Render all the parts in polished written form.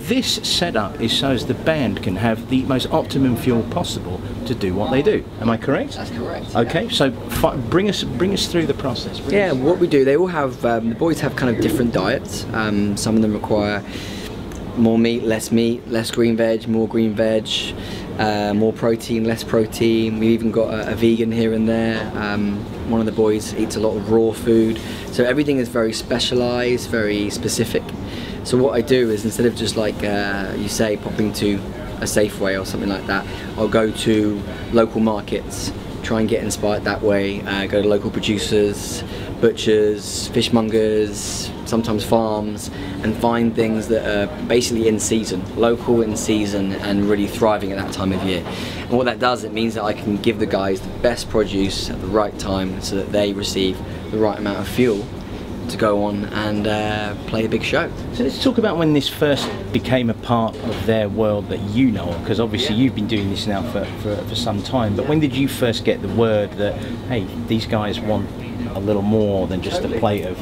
this setup is so as the band can have the most optimum fuel possible to do what they do. Am I correct? That's correct. Okay, yeah. So bring us through the process. What we do, they all have, the boys have kind of different diets. Some of them require more meat, less green veg, more green veg, more protein, less protein. We've even got a vegan here and there. One of the boys eats a lot of raw food. So everything is very specialised, very specific. So what I do is, instead of just like you say, popping to a Safeway or something like that, I'll go to local markets, try and get inspired that way, go to local producers, butchers, fishmongers, sometimes farms, and find things that are basically in season, local, in season, and really thriving at that time of year. And what that does, it means that I can give the guys the best produce at the right time so that they receive the right amount of fuel to go on and play a big show. So let's talk about when this first became a part of their world that you know of, because obviously you've been doing this now for some time, but when did you first get the word that, hey, these guys want a little more than just a plate of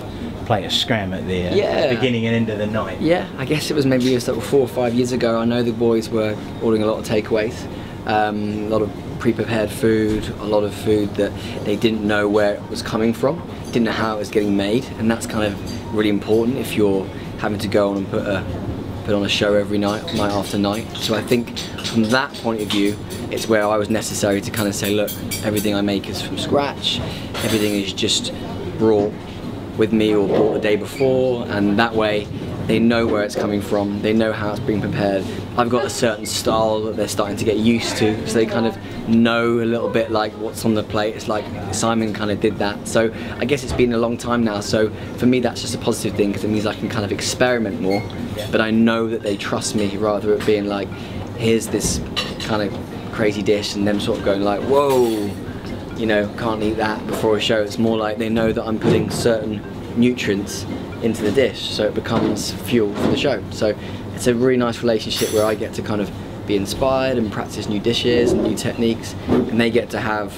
scram at the beginning and end of the night? Yeah, I guess it was maybe sort of 4 or 5 years ago. I know the boys were ordering a lot of takeaways, a lot of pre-prepared food, a lot of food that they didn't know where it was coming from, didn't know how it was getting made, and that's kind of really important if you're having to go on and put on a show every night after night. So I think from that point of view, it's where I was necessary to kind of say, look, everything I make is from scratch, everything is just brought with me or bought the day before, and that way they know where it's coming from, they know how it's being prepared. I've got a certain style that they're starting to get used to, so they kind of know a little bit like what's on the plate. It's like Simon kind of did that, so I guess it's been a long time now, so for me that's just a positive thing, because it means I can kind of experiment more, but I know that they trust me, rather it being like, here's this kind of crazy dish and them sort of going like, whoa, you know, can't eat that before a show. It's more like they know that I'm putting certain nutrients into the dish, so it becomes fuel for the show. So it's a really nice relationship where I get to kind of be inspired and practice new dishes and new techniques, and they get to have,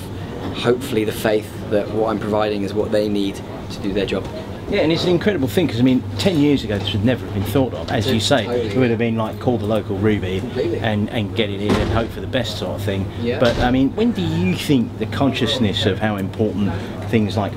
hopefully, the faith that what I'm providing is what they need to do their job. Yeah, and it's an incredible thing, because I mean, 10 years ago this would never have been thought of. As you say, totally. It would have been like, call the local Ruby and get it in and hope for the best sort of thing. Yeah. But I mean, when do you think the consciousness of how important things like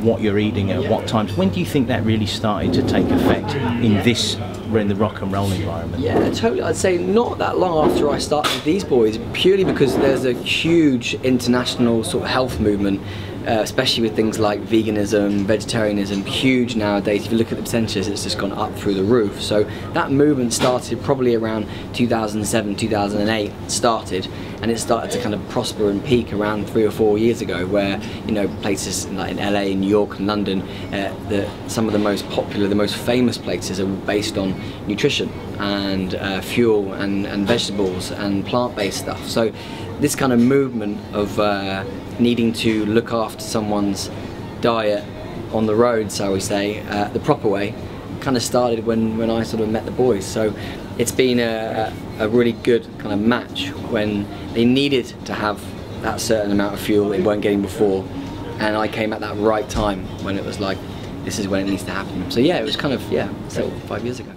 what you're eating at what times, when do you think that really started to take effect in the rock and roll environment? Yeah, totally. I'd say not that long after I started with these boys, purely because there's a huge international sort of health movement, especially with things like veganism, vegetarianism, huge nowadays. If you look at the percentages, it's just gone up through the roof. So that movement started probably around 2007, 2008 started, and it started to kind of prosper and peak around 3 or 4 years ago, where, you know, places like in LA, New York and London, some of the most popular, the most famous places are based on nutrition and fuel and vegetables and plant-based stuff. So this kind of movement of needing to look after someone's diet on the road, shall we say, the proper way, kind of started when I sort of met the boys. So it's been a really good kind of match when they needed to have that certain amount of fuel they weren't getting before, and I came at that right time when it was like, this is when it needs to happen. So yeah, it was kind of, so 5 years ago.